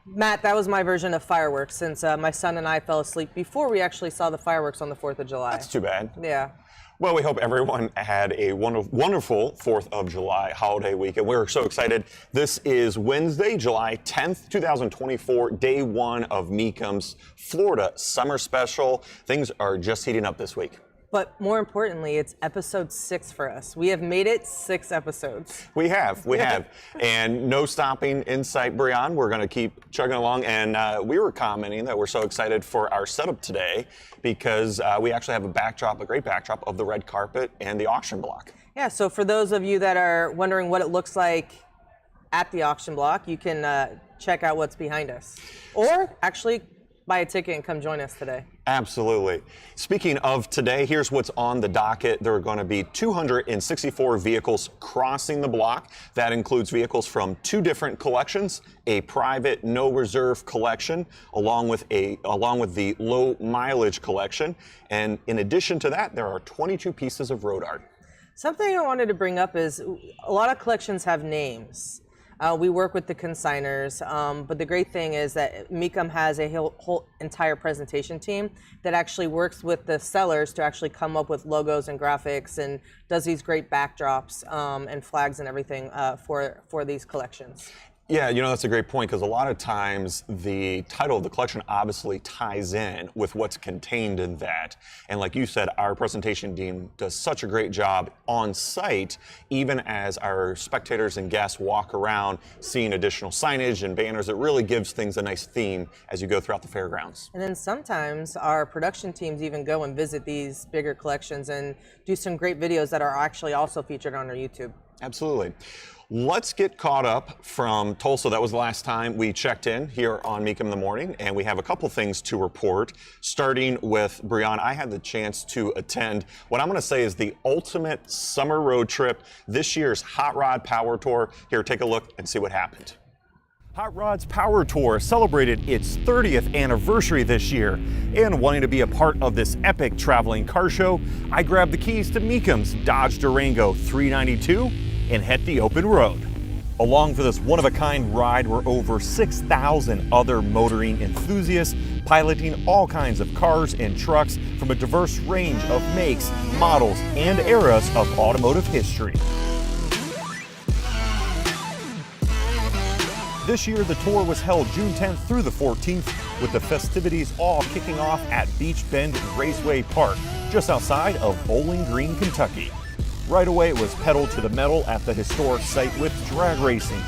Matt, that was my version of fireworks since my son and I fell asleep before we actually saw the fireworks on the 4th of July. That's too bad. Yeah. Well, we hope everyone had a wonderful 4th of July holiday weekend. We're so excited. This is Wednesday, July 10th, 2024, day one of Mecum's Florida Summer Special. Things are just heating up this week. But more importantly, it's episode 6 for us. We have made it 6 episodes. We have. And no stopping in sight, Breon. We're going to keep chugging along. And we were commenting that we're so excited for our setup today because we actually have a great backdrop of the red carpet and the auction block. Yeah, so for those of you that are wondering what it looks like at the auction block, you can check out what's behind us. Or actually buy a ticket and come join us today. Absolutely. Speaking of today, here's what's on the docket. There are going to be 264 vehicles crossing the block. That includes vehicles from 2 different collections, a private no reserve collection, along with the low mileage collection. And in addition to that, there are 22 pieces of road art. Something I wanted to bring up is a lot of collections have names. We work with the consigners, but the great thing is that Mecum has a whole entire presentation team that actually works with the sellers to actually come up with logos and graphics and does these great backdrops and flags and everything for these collections. Yeah, that's a great point because a lot of times the title of the collection obviously ties in with what's contained in that. And like you said, our presentation team does such a great job on site, even as our spectators and guests walk around seeing additional signage and banners. It really gives things a nice theme as you go throughout the fairgrounds. And then sometimes our production teams even go and visit these bigger collections and do some great videos that are actually also featured on our YouTube. Absolutely. Let's get caught up from Tulsa. That was the last time we checked in here on Mecum in the Morning, and we have a couple things to report. Starting with Breon, I had the chance to attend what I'm going to say is the ultimate summer road trip, this year's Hot Rod Power Tour. Here, take a look and see what happened. Hot Rod's Power Tour celebrated its 30th anniversary this year, and wanting to be a part of this epic traveling car show, I grabbed the keys to Mecum's Dodge Durango 392 and hit the open road. Along for this one-of-a-kind ride were over 6,000 other motoring enthusiasts piloting all kinds of cars and trucks from a diverse range of makes, models, and eras of automotive history. This year, the tour was held June 10th through the 14th, with the festivities all kicking off at Beach Bend Raceway Park, just outside of Bowling Green, Kentucky. Right away, it was pedal to the metal at the historic site with drag racing,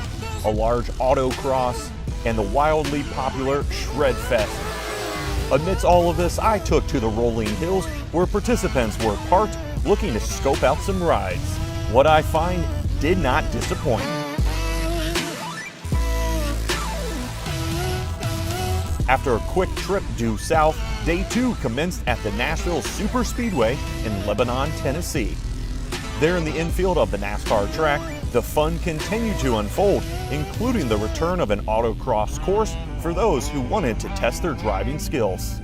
a large autocross, and the wildly popular Shred Fest. Amidst all of this, I took to the rolling hills where participants were parked looking to scope out some rides. What I find did not disappoint. After a quick trip due south, day 2 commenced at the Nashville Superspeedway in Lebanon, Tennessee. There in the infield of the NASCAR track, the fun continued to unfold, including the return of an autocross course for those who wanted to test their driving skills.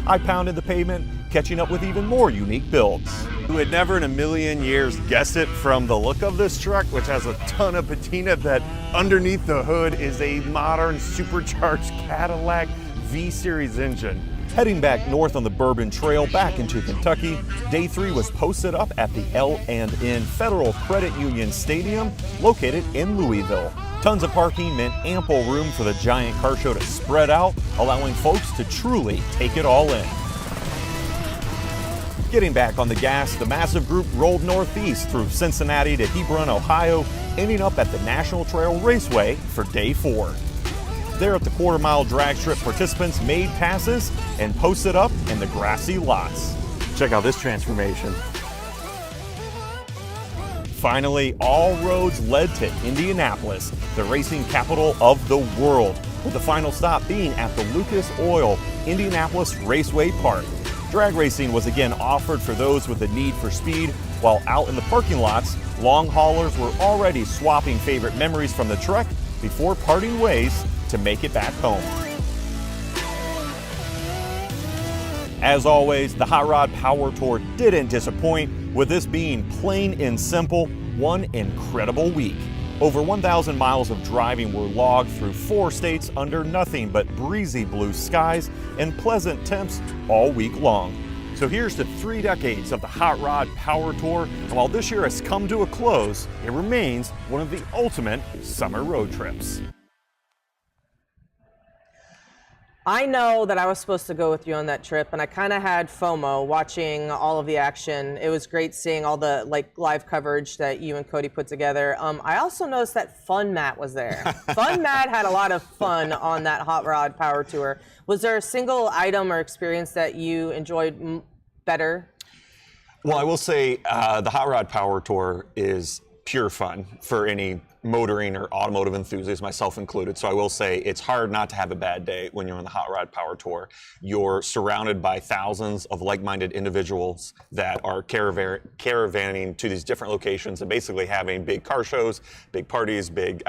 I pounded the pavement, catching up with even more unique builds. Who had never in a million years guessed it from the look of this truck, which has a ton of patina, that underneath the hood is a modern supercharged Cadillac V-Series engine. Heading back north on the Bourbon Trail back into Kentucky, day 3 was posted up at the L&N Federal Credit Union Stadium, located in Louisville. Tons of parking meant ample room for the giant car show to spread out, allowing folks to truly take it all in. Getting back on the gas, the massive group rolled northeast through Cincinnati to Hebron, Ohio, ending up at the National Trail Raceway for day 4. There at the quarter-mile drag strip, participants made passes and posted up in the grassy lots. Check out this transformation. Finally, all roads led to Indianapolis, the racing capital of the world, with the final stop being at the Lucas Oil Indianapolis Raceway Park. Drag racing was again offered for those with a need for speed, while out in the parking lots, long haulers were already swapping favorite memories from the trek before parting ways to make it back home. As always, the Hot Rod Power Tour didn't disappoint, with this being plain and simple one incredible week. Over 1,000 miles of driving were logged through 4 states under nothing but breezy blue skies and pleasant temps all week long. So here's to 3 decades of the Hot Rod Power Tour, and while this year has come to a close, it remains one of the ultimate summer road trips. I know that I was supposed to go with you on that trip, and I kind of had FOMO watching all of the action. It was great seeing all the live coverage that you and Cody put together. I also noticed that Fun Matt was there. Fun Matt had a lot of fun on that Hot Rod Power Tour. Was there a single item or experience that you enjoyed better? Well, I will say the Hot Rod Power Tour is pure fun for any motoring or automotive enthusiast, myself included. So I will say it's hard not to have a bad day when you're on the Hot Rod Power Tour. You're surrounded by thousands of like-minded individuals that are caravanning to these different locations and basically having big car shows, big parties, big,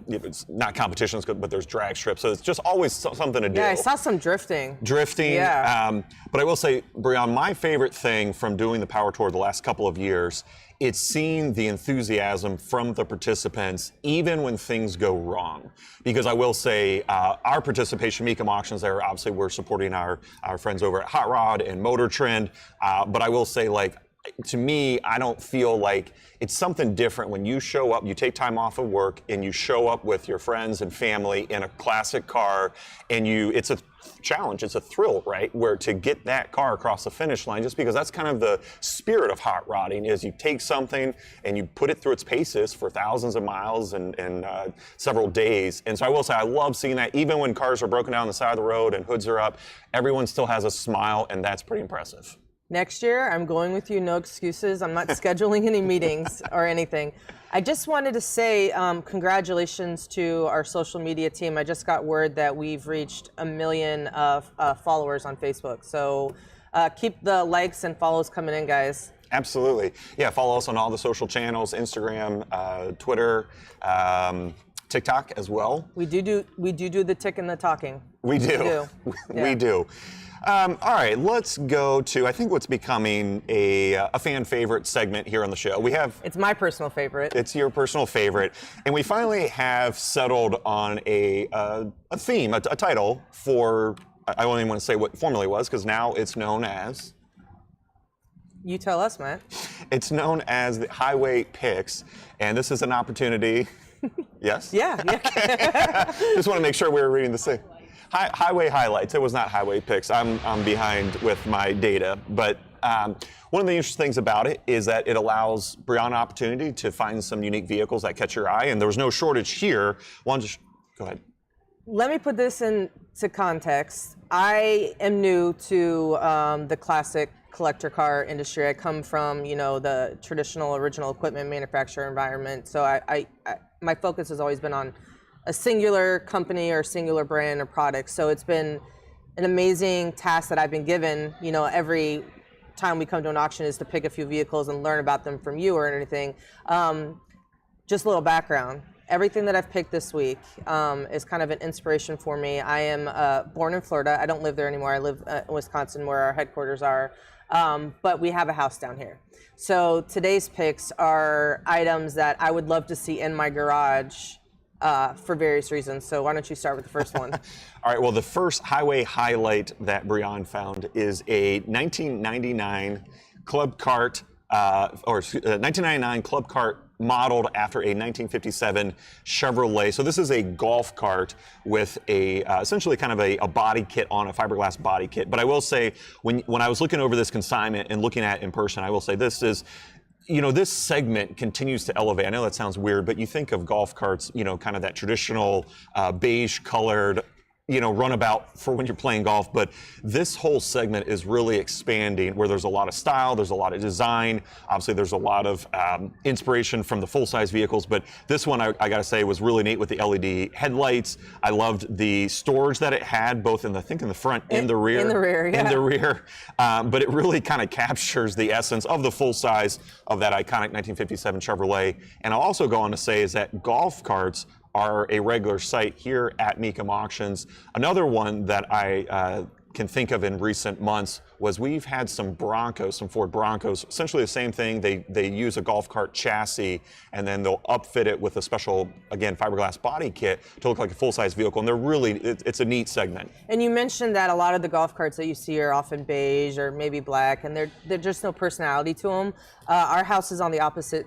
it's not competitions, but there's drag strips. So it's just always something to do. Yeah, I saw some drifting. Yeah. But I will say, Breon, my favorite thing from doing the Power Tour the last couple of years, it's seeing the enthusiasm from the participants, even when things go wrong. Because I will say, our participation, Mecum Auctions, there, obviously we're supporting our friends over at Hot Rod and Motor Trend. But I will say, to me, I don't feel like it's something different when you show up, you take time off of work, and you show up with your friends and family in a classic car, and it's a challenge, it's a thrill, right? Where to get that car across the finish line, just because that's kind of the spirit of hot rodding, is you take something and you put it through its paces for thousands of miles and several days. And so I will say, I love seeing that. Even when cars are broken down on the side of the road and hoods are up, everyone still has a smile, and that's pretty impressive. Next year, I'm going with you, no excuses. I'm not scheduling any meetings or anything. I just wanted to say congratulations to our social media team. I just got word that we've reached 1 million followers on Facebook. So keep the likes and follows coming in, guys. Absolutely. Yeah, follow us on all the social channels, Instagram, Twitter, TikTok as well. We do the tick and the talking. We do. We do. All right, let's go to, I think, what's becoming a fan favorite segment here on the show. It's my personal favorite. It's your personal favorite. And we finally have settled on a theme, a title for, I don't even want to say what formerly was, because now it's known as... You tell us, Matt. It's known as the Highway Picks, and this is an opportunity... Yes? Yeah. Just want to make sure we were reading the same. Highway highlights. It was not highway picks. I'm behind with my data. But one of the interesting things about it is that it allows Breon opportunity to find some unique vehicles that catch your eye. And there was no shortage here. Go ahead. Let me put this into context. I am new to the classic collector car industry. I come from, the traditional original equipment manufacturer environment. So my focus has always been on a singular company or singular brand or product. So it's been an amazing task that I've been given. Every time we come to an auction is to pick a few vehicles and learn about them from you or anything. Just a little background. Everything that I've picked this week is kind of an inspiration for me. I am born in Florida. I don't live there anymore. I live in Wisconsin, where our headquarters are. But we have a house down here. So today's picks are items that I would love to see in my garage for various reasons. So why don't you start with the first one? All right, well, the first highway highlight that Breon found is a 1999 club cart, 1999 club cart modeled after a 1957 Chevrolet. So this is a golf cart with a essentially kind of a body kit on, a fiberglass body kit. But I will say, when I was looking over this consignment and looking at it in person, I will say this is, this segment continues to elevate. I know that sounds weird, but you think of golf carts, kind of that traditional beige colored, runabout for when you're playing golf. But this whole segment is really expanding, where there's a lot of style, there's a lot of design. Obviously, there's a lot of inspiration from the full-size vehicles. But this one, I got to say, was really neat with the LED headlights. I loved the storage that it had, both in the front and the rear. In the rear, yeah. In the rear. But it really kind of captures the essence of the full size of that iconic 1957 Chevrolet. And I'll also go on to say is that golf carts are a regular sight here at Mecum Auctions. Another one that I can think of in recent months was we've had some Broncos, some Ford Broncos, essentially the same thing. They use a golf cart chassis and then they'll upfit it with a special, again, fiberglass body kit to look like a full-size vehicle. And they're really, it's a neat segment. And you mentioned that a lot of the golf carts that you see are often beige or maybe black, and they're just no personality to them. Our house is on the opposite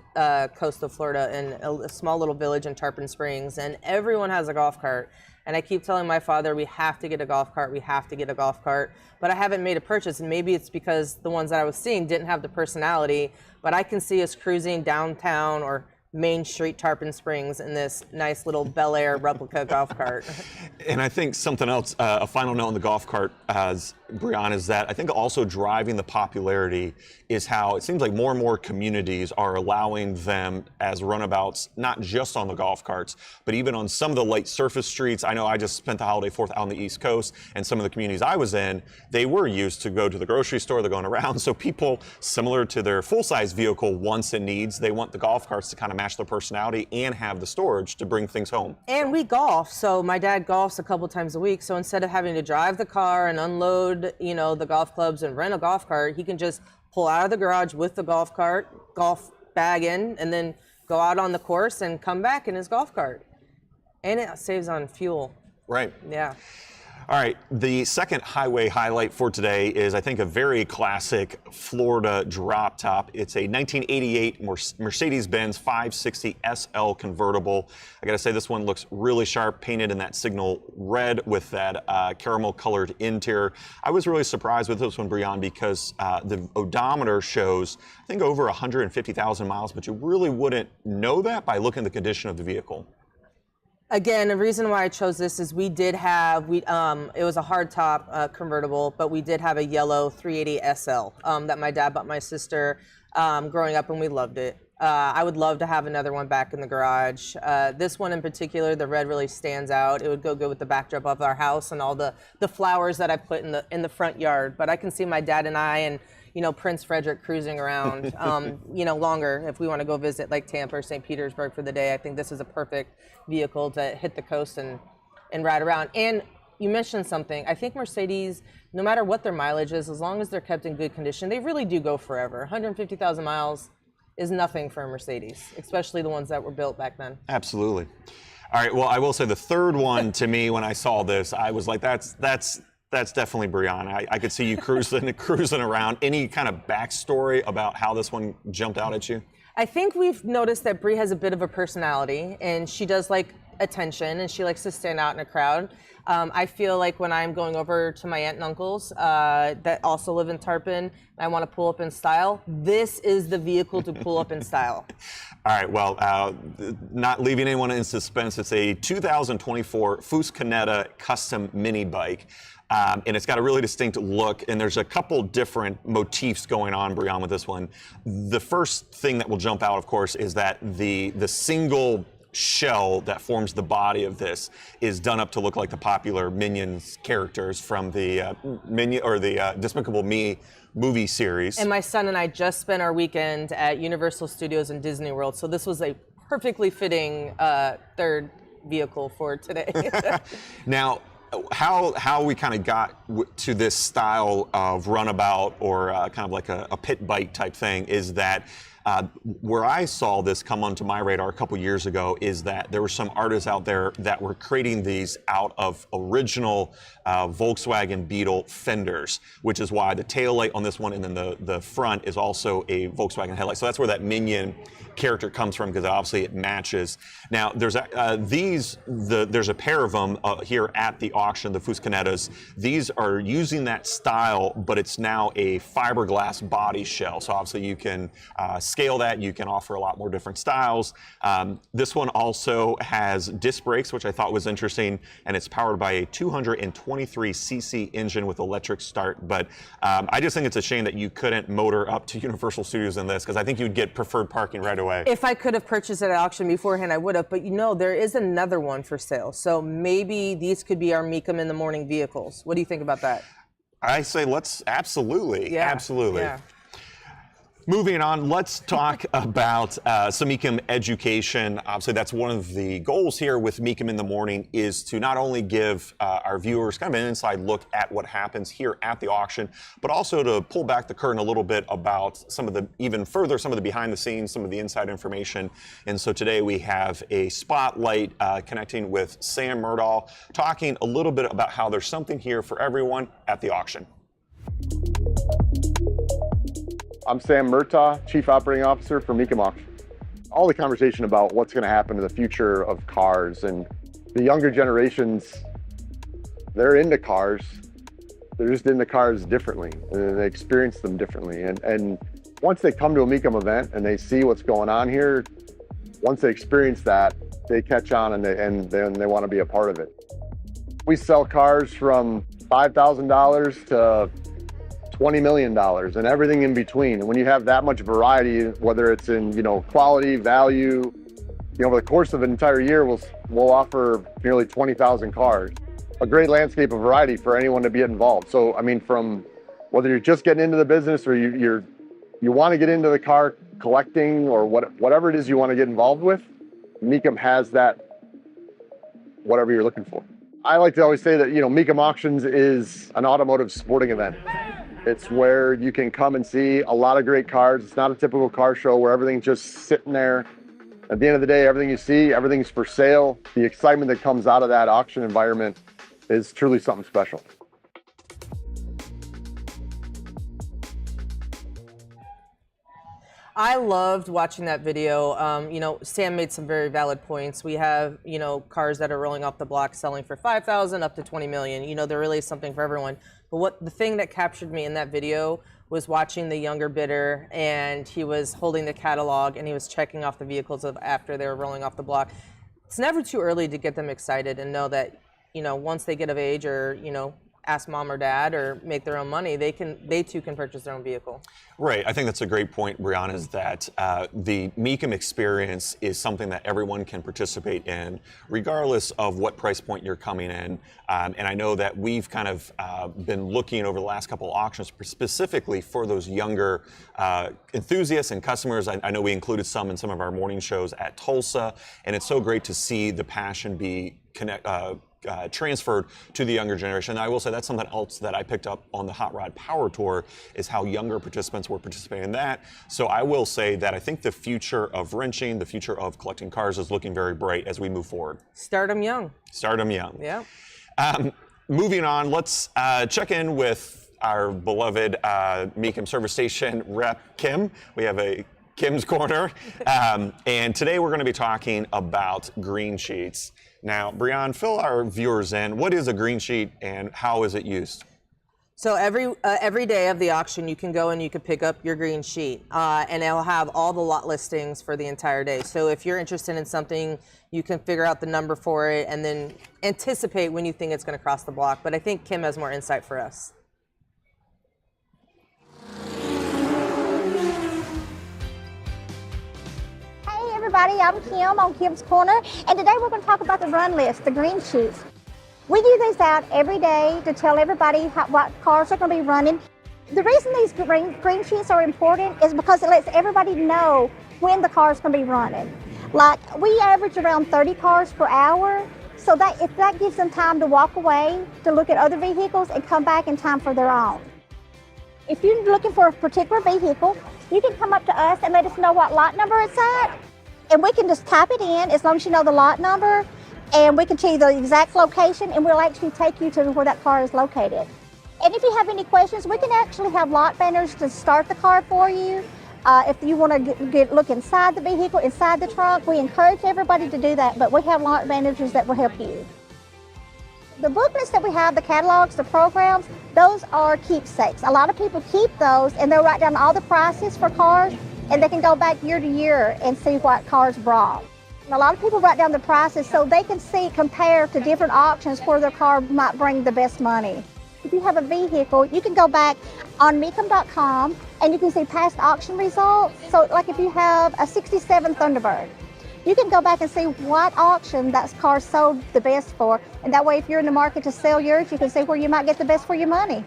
coast of Florida in a small little village in Tarpon Springs, and everyone has a golf cart. And I keep telling my father, we have to get a golf cart, we have to get a golf cart. But I haven't made a purchase, and maybe it's because the ones that I was seeing didn't have the personality. But I can see us cruising downtown or Main Street, Tarpon Springs, in this nice little Bel Air replica golf cart. And I think something else, a final note on the golf cart, Breon, is that I think also driving the popularity is how it seems like more and more communities are allowing them as runabouts, not just on the golf carts, but even on some of the light surface streets. I know I just spent the holiday 4th out on the East Coast, and some of the communities I was in, they were used to go to the grocery store, they're going around. So people, similar to their full-size vehicle wants and needs, they want the golf carts to kind of match their personality and have the storage to bring things home. And we golf, so my dad golfs a couple times a week. So instead of having to drive the car and unload, you know, the golf clubs and rent a golf cart, he can just pull out of the garage with the golf cart, golf bag in, and then go out on the course and come back in his golf cart. And it saves on fuel. Right. Yeah. All right, the second highway highlight for today is, I think, a very classic Florida drop top. It's a 1988 Mercedes-Benz 560 SL convertible. I gotta say, this one looks really sharp, painted in that signal red with that caramel-colored interior. I was really surprised with this one, Breon, because the odometer shows, I think, over 150,000 miles, but you really wouldn't know that by looking at the condition of the vehicle. Again, the reason why I chose this is we did have, it was a hardtop convertible, but we did have a yellow 380 SL that my dad bought my sister growing up, and we loved it. I would love to have another one back in the garage. This one in particular, the red really stands out. It would go good with the backdrop of our house and all the flowers that I put in the front yard. But I can see my dad and I and, you know, Prince Frederick cruising around, you know, longer if we want to go visit like Tampa or St. Petersburg for the day. I think this is a perfect vehicle to hit the coast and ride around. And you mentioned something. I think Mercedes, no matter what their mileage is, as long as they're kept in good condition, they really do go forever. 150,000 miles is nothing for a Mercedes, especially the ones that were built back then. Absolutely. All right, well, I will say the third one to me, when I saw this, I was like, that's definitely Breon. I could see you cruising around. Any kind of backstory about how this one jumped out at you? I think we've noticed that Bree has a bit of a personality, and she does like attention, and she likes to stand out in a crowd. I feel like when I'm going over to my aunt and uncles that also live in Tarpon, and I want to pull up in style, this is the vehicle to pull up in style. All right, well, not leaving anyone in suspense, it's a 2024 Fuscanetta custom mini bike. And it's got a really distinct look, and there's a couple different motifs going on, Breon, with this one. The first thing that will jump out, of course, is that the single shell that forms the body of this is done up to look like the popular Minions characters from the Despicable Me movie series. And my son and I just spent our weekend at Universal Studios and Disney World, so this was a perfectly fitting third vehicle for today. Now, how we kind of got to this style of runabout or kind of like a pit bike type thing is that where I saw this come onto my radar a couple years ago is that there were some artists out there that were creating these out of original Volkswagen Beetle fenders, which is why the tail light on this one and then the front is also a Volkswagen headlight. So that's where that Minion character comes from, because obviously it matches. Now there's there's a pair of them here at the auction, the Fuscanettas. These are using that style, but it's now a fiberglass body shell. So obviously you can scale that. You can offer a lot more different styles. This one also has disc brakes, which I thought was interesting, and it's powered by a 223cc engine with electric start. But I just think it's a shame that you couldn't motor up to Universal Studios in this, because I think you'd get preferred parking right away. If I could have purchased it at auction beforehand, I would have. But you know, there is another one for sale. So maybe these could be our Mecum in the morning vehicles. What do you think about that? I say let's absolutely. Yeah. Absolutely. Yeah. Moving on, let's talk about some Mecum education. Obviously, that's one of the goals here with Mecum in the Morning, is to not only give our viewers kind of an inside look at what happens here at the auction, but also to pull back the curtain a little bit about some of the, even further, some of the behind the scenes, some of the inside information. And so today we have a spotlight connecting with Sam Murdahl, talking a little bit about how there's something here for everyone at the auction. I'm Sam Murtaugh, Chief Operating Officer for Mecum Auction. All the conversation about what's going to happen to the future of cars, and the younger generations, they're into cars. They're just into cars differently, and they experience them differently. And once they come to a Mecum event and they see what's going on here, once they experience that, they catch on and they want to be a part of it. We sell cars from $5,000 to $20 million and everything in between. And when you have that much variety, whether it's in, quality, value, over the course of an entire year, we'll offer nearly 20,000 cars. A great landscape of variety for anyone to be involved. So, I mean, from whether you're just getting into the business or you want to get into the car collecting or whatever it is you want to get involved with, Mecum has that, whatever you're looking for. I like to always say that, Mecum Auctions is an automotive sporting event. It's where you can come and see a lot of great cars. It's not a typical car show where everything's just sitting there. At the end of the day, everything you see, everything's for sale. The excitement that comes out of that auction environment is truly something special. I loved watching that video. Sam made some very valid points. We have, cars that are rolling off the block selling for $5,000 up to $20 million. There really is something for everyone. But the thing that captured me in that video was watching the younger bidder, and he was holding the catalog and he was checking off the vehicles after they were rolling off the block. It's never too early to get them excited and know that, once they get of age or, ask mom or dad or make their own money, they too can purchase their own vehicle. Right. I think that's a great point, Brianna, is that the Mecum experience is something that everyone can participate in, regardless of what price point you're coming in. And I know that we've kind of been looking over the last couple of auctions specifically for those younger enthusiasts and customers. I know we included some in some of our morning shows at Tulsa, and it's so great to see the passion be transferred to the younger generation. And I will say that's something else that I picked up on the Hot Rod Power Tour, is how younger participants were participating in that. So I will say that I think the future of wrenching, the future of collecting cars is looking very bright as we move forward. Start them young. Start them young. Yeah. Moving on, let's check in with our beloved Mecum service station rep, Kim. We have a Kim's Corner. And today we're going to be talking about green sheets. Now, Brianne, fill our viewers in. What is a green sheet and how is it used? So every day of the auction, you can go and you can pick up your green sheet, and it'll have all the lot listings for the entire day. So if you're interested in something, you can figure out the number for it and then anticipate when you think it's going to cross the block. But I think Kim has more insight for us. Everybody, I'm Kim on Kim's Corner, and today we're going to talk about the run list, the green sheets. We give these out every day to tell everybody what cars are going to be running. The reason these green sheets are important is because it lets everybody know when the car's going to be running. Like, we average around 30 cars per hour, so if that gives them time to walk away, to look at other vehicles, and come back in time for their own. If you're looking for a particular vehicle, you can come up to us and let us know what lot number it's at. And we can just type it in as long as you know the lot number, and we can tell you the exact location, and we'll actually take you to where that car is located. And if you have any questions, we can actually have lot banners to start the car for you. If you want to look inside the vehicle, inside the trunk, we encourage everybody to do that, but we have lot managers that will help you. The booklets that we have, the catalogs, the programs, those are keepsakes. A lot of people keep those, and they'll write down all the prices for cars, and they can go back year to year and see what cars brought. And a lot of people write down the prices so they can compare to different auctions where their car might bring the best money. If you have a vehicle, you can go back on Mecum.com and you can see past auction results. So like if you have a 67 Thunderbird, you can go back and see what auction that car sold the best for. And that way, if you're in the market to sell yours, you can see where you might get the best for your money.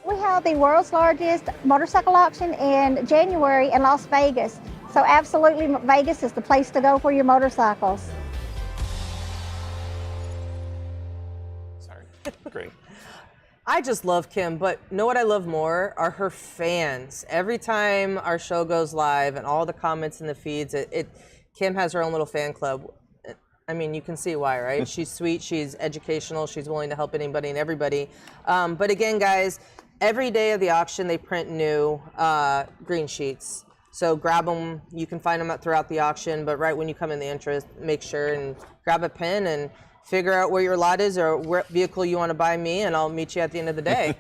We held the world's largest motorcycle auction in January in Las Vegas. So absolutely, Vegas is the place to go for your motorcycles. Sorry. Great. I just love Kim, but know what I love more are her fans. Every time our show goes live and all the comments in the feeds, Kim has her own little fan club. I mean, you can see why, right? She's sweet, she's educational, she's willing to help anybody and everybody. But again, guys, every day of the auction, they print new green sheets. So grab them. You can find them throughout the auction, but right when you come in the entrance, make sure and grab a pen and figure out where your lot is or what vehicle you want to buy me, and I'll meet you at the end of the day.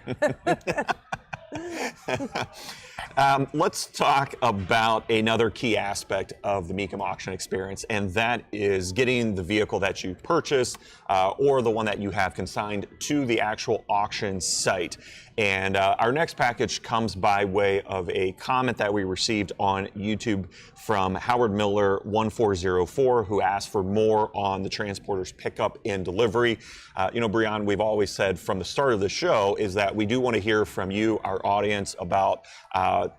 Let's talk about another key aspect of the Mecum auction experience, and that is getting the vehicle that you purchase or the one that you have consigned to the actual auction site. And our next package comes by way of a comment that we received on YouTube from Howard Miller 1404, who asked for more on the transporter's pickup and delivery. You know, Breon, we've always said from the start of the show is that we do want to hear from you, our audience, about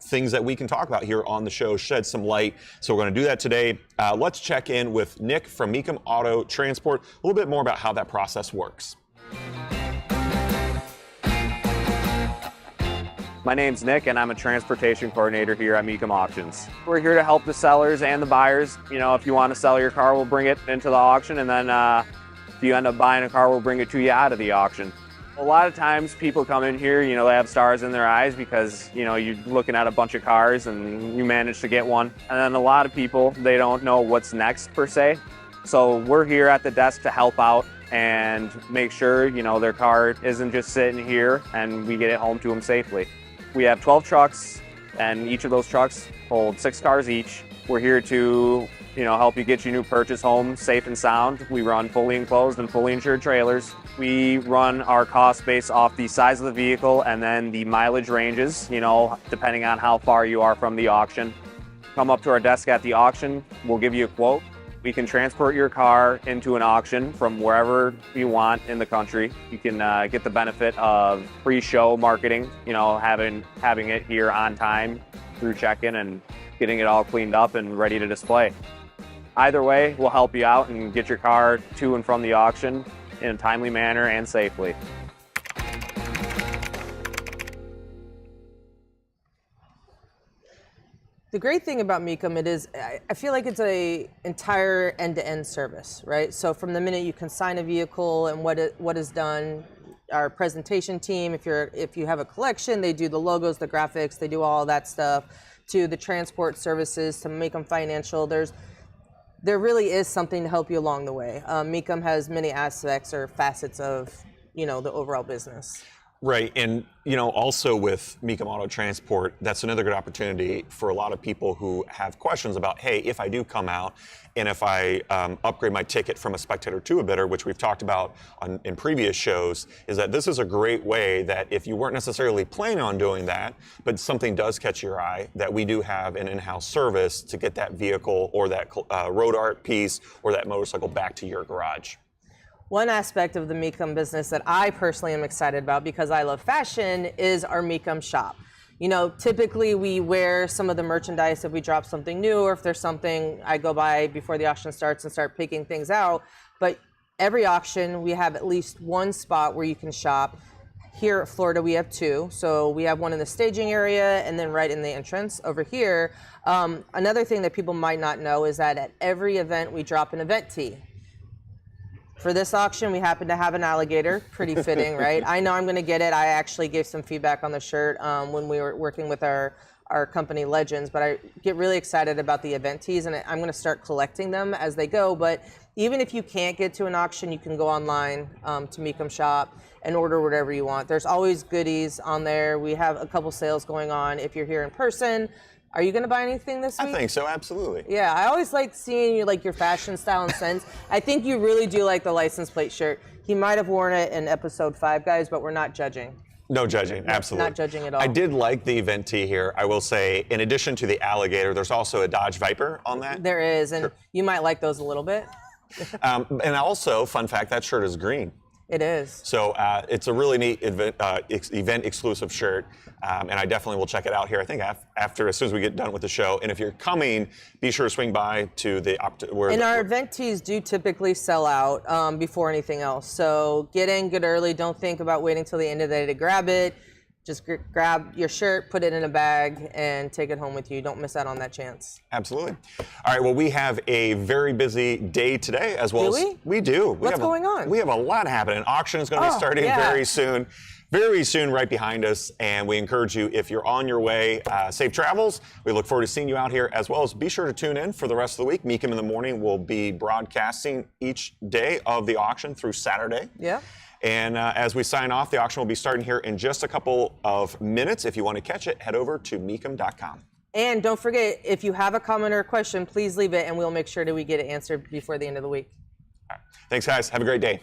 things that we can talk about here on the show, shed some light. So we're going to do that today. Let's check in with Nick from Mecum Auto Transport, a little bit more about how that process works. My name's Nick, and I'm a transportation coordinator here at Mecum Auctions. We're here to help the sellers and the buyers. You know, if you want to sell your car, we'll bring it into the auction, and then if you end up buying a car, we'll bring it to you out of the auction. A lot of times people come in here, you know, they have stars in their eyes because, you know, you're looking at a bunch of cars and you manage to get one. And then a lot of people, they don't know what's next per se. So we're here at the desk to help out and make sure, you know, their car isn't just sitting here and we get it home to them safely. We have 12 trucks, and each of those trucks hold 6 cars each. We're here to, you know, help you get your new purchase home safe and sound. We run fully enclosed and fully insured trailers. We run our cost based off the size of the vehicle and then the mileage ranges, you know, depending on how far you are from the auction. Come up to our desk at the auction, we'll give you a quote. We can transport your car into an auction from wherever you want in the country. You can get the benefit of pre-show marketing, you know, having it here on time through check-in and getting it all cleaned up and ready to display. Either way, we'll help you out and get your car to and from the auction in a timely manner and safely. The great thing about Mecum, I feel like it's a entire end-to-end service, right? So from the minute you consign a vehicle and what is done, our presentation team, if you have a collection, they do the logos, the graphics, they do all that stuff, to the transport services, to Mecum Financial. There really is something to help you along the way. Mecum has many aspects or facets of, you know, the overall business. Right, and you know, also with Mecum Auto Transport, that's another good opportunity for a lot of people who have questions about, hey, if I do come out and if I upgrade my ticket from a spectator to a bidder, which we've talked about in previous shows, is that this is a great way that if you weren't necessarily planning on doing that, but something does catch your eye, that we do have an in-house service to get that vehicle or that road art piece or that motorcycle back to your garage. One aspect of the Mecum business that I personally am excited about because I love fashion is our Mecum shop. You know, typically we wear some of the merchandise if we drop something new or if there's something I go by before the auction starts and start picking things out. But every auction we have at least one spot where you can shop. Here at Florida we have 2. So we have one in the staging area and then right in the entrance over here. Another thing that people might not know is that at every event we drop an event tee. For this auction, we happen to have an alligator, pretty fitting, right? I know I'm gonna get it. I actually gave some feedback on the shirt when we were working with our company Legends, but I get really excited about the event tees and I'm gonna start collecting them as they go. But even if you can't get to an auction, you can go online to Mecum Shop and order whatever you want. There's always goodies on there. We have a couple sales going on if you're here in person. Are you going to buy anything this week? I think so, absolutely. Yeah, I always like seeing you, like your fashion style and sense. I think you really do like the license plate shirt. He might have worn it in episode 5, guys, but we're not judging. No judging, absolutely. Not judging at all. I did like the event tee here. I will say, in addition to the alligator, there's also a Dodge Viper on that. There is, and you might like those a little bit. And also, fun fact, that shirt is green. It is. So it's a really neat event exclusive shirt, and I definitely will check it out here. I think after, as soon as we get done with the show. And if you're coming, be sure to swing by to the our event tees do typically sell out before anything else. So get in, get early. Don't think about waiting till the end of the day to grab it. Just grab your shirt, put it in a bag, and take it home with you. Don't miss out on that chance. Absolutely. All right, well, we have a very busy day today as well. We do. What's going on? We have a lot happening. Auction is going to be starting very soon right behind us. And we encourage you, if you're on your way, safe travels. We look forward to seeing you out here, as well as be sure to tune in for the rest of the week. Mecum in the Morning will be broadcasting each day of the auction through Saturday. Yeah. And as we sign off, the auction will be starting here in just a couple of minutes. If you want to catch it, head over to mecum.com. And don't forget, if you have a comment or a question, please leave it, and we'll make sure that we get it answered before the end of the week. All right. Thanks, guys. Have a great day.